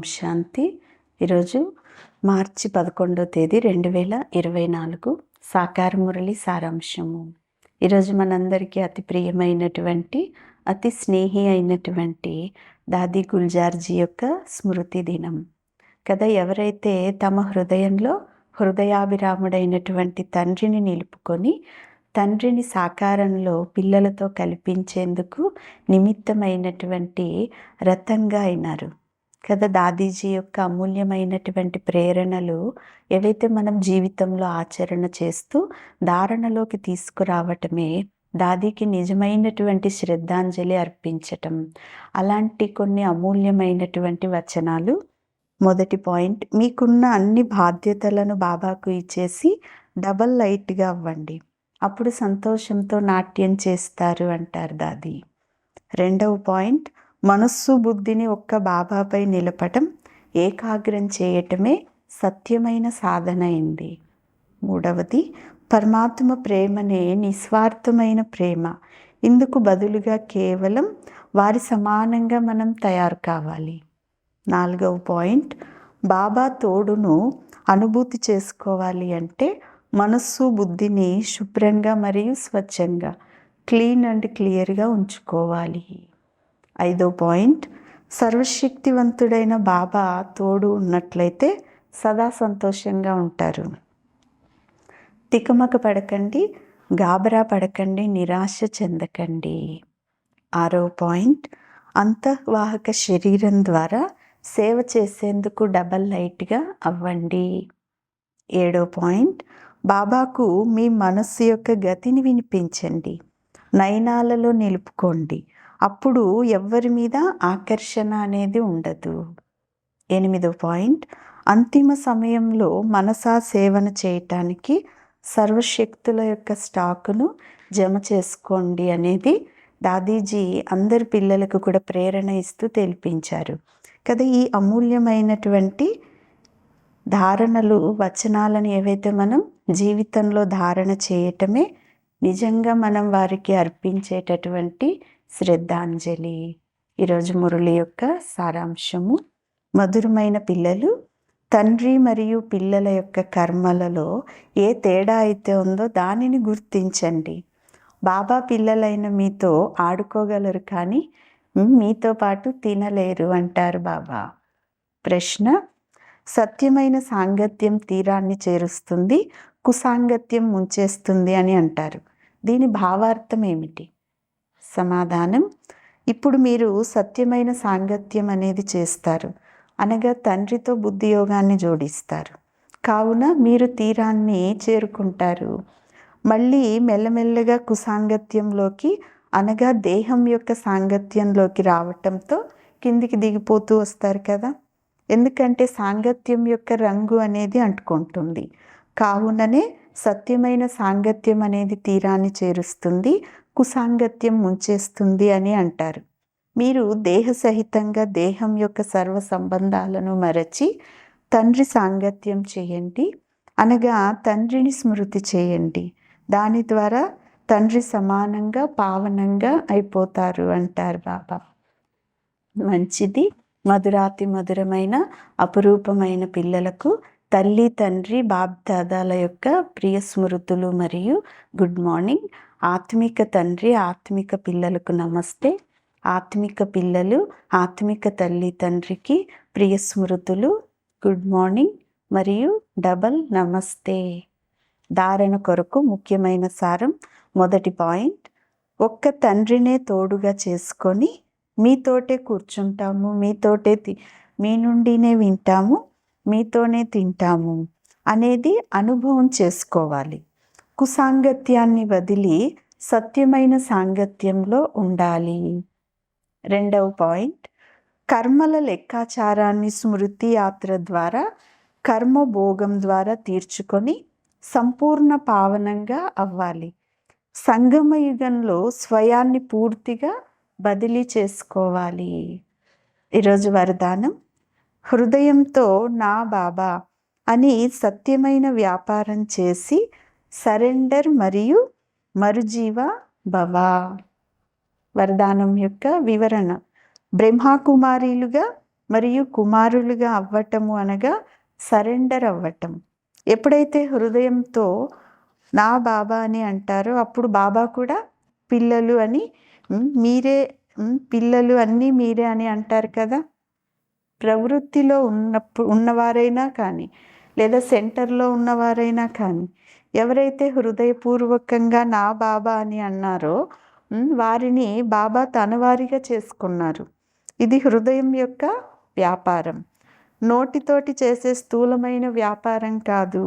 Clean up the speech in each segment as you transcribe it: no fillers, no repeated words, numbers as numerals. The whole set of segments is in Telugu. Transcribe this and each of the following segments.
ఓం శాంతి. ఈరోజు మార్చి 11వ తేదీ 2024 సాకార మురళి సారాంశము. ఈరోజు మనందరికీ అతి ప్రియమైనటువంటి అతి స్నేహి అయినటువంటి దాది గుల్జార్జీ యొక్క స్మృతి దినం కదా. ఎవరైతే తమ హృదయంలో హృదయాభిరాముడైనటువంటి తండ్రిని నిలుపుకొని తండ్రిని సాకారంలో పిల్లలతో కల్పించేందుకు నిమిత్తమైనటువంటి రథంగా అయినారు కదా. దాదీజీ యొక్క అమూల్యమైనటువంటి ప్రేరణలు ఏవైతే మనం జీవితంలో ఆచరణ చేస్తూ ధారణలోకి తీసుకురావటమే దాదీకి నిజమైనటువంటి శ్రద్ధాంజలి అర్పించటం. అలాంటి కొన్ని అమూల్యమైనటువంటి వచనాలు. మొదటి పాయింట్, మీకున్న అన్ని బాధ్యతలను బాబాకు ఇచ్చేసి డబల్ లైట్గా అవ్వండి, అప్పుడు సంతోషంతో నాట్యం చేస్తారు అంటారు దాది. రెండవ పాయింట్, మనస్సు బుద్ధిని ఒక్క బాబాపై నిలపటం, ఏకాగ్రం చేయటమే సత్యమైన సాధన అయింది. మూడవది, పరమాత్మ ప్రేమనే నిస్వార్థమైన ప్రేమ. ఇందుకు బదులుగా కేవలం వారి సమానంగా మనం తయారు కావాలి. నాలుగవ పాయింట్, బాబా తోడును అనుభూతి చేసుకోవాలి అంటే మనస్సు బుద్ధిని శుభ్రంగా మరియు స్వచ్ఛంగా క్లీన్ అండ్ క్లియర్గా ఉంచుకోవాలి. ఐదో పాయింట్, సర్వశక్తివంతుడైన బాబా తోడు ఉన్నట్లయితే సదా సంతోషంగా ఉంటారు. తికమక పడకండి, గాబరా పడకండి, నిరాశ చెందకండి. ఆరో పాయింట్, అంతర్వాహక శరీరం ద్వారా సేవ చేసేందుకు డబల్ లైట్గా అవ్వండి. ఏడో పాయింట్, బాబాకు మీ మనస్సు యొక్క గతిని వినిపించండి, నయనాలలో నిలుపుకోండి, అప్పుడు ఎవ్వరి మీద ఆకర్షణ అనేది ఉండదు. ఎనిమిదో పాయింట్, అంతిమ సమయంలో మనసా సేవన చేయటానికి సర్వశక్తుల యొక్క స్టాకును జమ చేసుకోండి అనేది దాదీజీ అందరి పిల్లలకు కూడా ప్రేరణ ఇస్తూ తెలిపించారు కదా. ఈ అమూల్యమైనటువంటి ధారణలు, వచనాలను ఏవైతే మనం జీవితంలో ధారణ చేయటమే నిజంగా మనం వారికి అర్పించేటటువంటి శ్రద్ధాంజలి. ఈరోజు మురళి యొక్క సారాంశము. మధురమైన పిల్లలు, తండ్రి మరియు పిల్లల యొక్క కర్మలలో ఏ తేడా అయితే ఉందో దానిని గుర్తించండి. బాబా పిల్లలైన మీతో ఆడుకోగలరు కానీ మీతో పాటు తినలేరు అంటారు బాబా. ప్రశ్న, సత్యమైన సాంగత్యం తీరాన్ని చేరుస్తుంది, కుసాంగత్యం ముంచేస్తుంది అని అంటారు. దీని భావార్థం ఏమిటి? సమాధానం, ఇప్పుడు మీరు సత్యమైన సాంగత్యం అనేది చేస్తారు, అనగా తండ్రితో బుద్ధి యోగాన్ని జోడిస్తారు. కావున మీరు తీరాన్ని చేరుకుంటారు. మళ్ళీ మెల్లమెల్లగా కుసాంగత్యంలోకి, అనగా దేహం యొక్క సాంగత్యంలోకి రావటంతో కిందికి దిగిపోతూ వస్తారు కదా. ఎందుకంటే సాంగత్యం యొక్క రంగు అనేది అంటుకుంటుంది. కావుననే సత్యమైన సాంగత్యం అనేది తీరాన్ని చేరుస్తుంది, కుసాంగత్యం ముంచేస్తుంది అని అంటారు. మీరు దేహ సహితంగా దేహం యొక్క సర్వ సంబంధాలను మరచి తండ్రి సాంగత్యం చేయండి, అనగా తండ్రిని స్మృతి చేయండి. దాని ద్వారా తండ్రి సమానంగా పావనంగా అయిపోతారు అంటారు బాబా. మంచిది. మధురాతి మధురమైన అపురూపమైన పిల్లలకు తల్లి, తండ్రి, బాప్దాదాల యొక్క ప్రియ స్మృతులు మరియు గుడ్ మార్నింగ్. ఆత్మిక తండ్రి, ఆత్మిక పిల్లలకు నమస్తే. ఆత్మిక పిల్లలు ఆత్మిక తల్లి, తండ్రికి ప్రియ స్మృతులు, గుడ్ మార్నింగ్ మరియు డబల్ నమస్తే. ధారణ కొరకు ముఖ్యమైన సారం. మొదటి పాయింట్, ఒక్క తండ్రినే తోడుగా చేసుకొని మీతోటే కూర్చుంటాము, మీ నుండినే వింటాము, మీతోనే తింటాము అనేది అనుభవం చేసుకోవాలి. కుసాంగత్యాన్ని వదిలి సత్యమైన సాంగత్యంలో ఉండాలి. రెండవ పాయింట్, కర్మల లెక్కాచారాన్ని స్మృతి యాత్ర ద్వారా కర్మభోగం ద్వారా తీర్చుకొని సంపూర్ణ పావనంగా అవ్వాలి. సంగమ యుగంలో స్వయాన్ని పూర్తిగా బదిలీ చేసుకోవాలి. ఈరోజు వరదానం, హృదయంతో నా బాబా అని సత్యమైన వ్యాపారం చేసి సరెండర్ మరియు మరుజీవ భవ. వరదానం యొక్క వివరణ, బ్రహ్మకుమారీలుగా మరియు కుమారులుగా అవ్వటము అనగా సరెండర్ అవ్వటం. ఎప్పుడైతే హృదయంతో నా బాబా అని అంటారో అప్పుడు బాబా కూడా పిల్లలు అని మీరే పిల్లలు అన్నీ మీరే అని అంటారు కదా. ప్రవృత్తిలో ఉన్నవారైనా కానీ లేదా సెంటర్లో ఉన్నవారైనా కానీ ఎవరైతే హృదయపూర్వకంగా నా బాబా అని అన్నారో వారిని బాబా తన వారిగా చేసుకున్నారు. ఇది హృదయం యొక్క వ్యాపారం, నోటితోటి చేసే స్థూలమైన వ్యాపారం కాదు.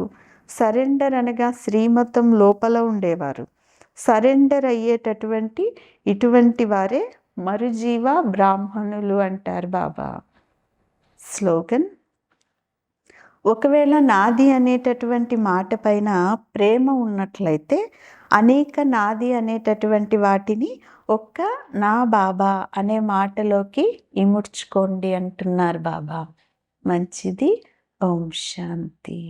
సరెండర్ అనగా శ్రీమతం లోపల ఉండేవారు. సరెండర్ అయ్యేటటువంటి ఇటువంటి వారే మరుజీవ బ్రాహ్మణులు అంటారు బాబా. స్లోగన్: ఒకవేళ నాది అనేటటువంటి మాట పైన ప్రేమ ఉన్నట్లయితే అనేక నాది అనేటటువంటి వాటిని ఒక్క నా బాబా అనే మాటలోకి ఇముడ్చుకోండి అంటున్నారు బాబా. మంచిది. ఓం శాంతి.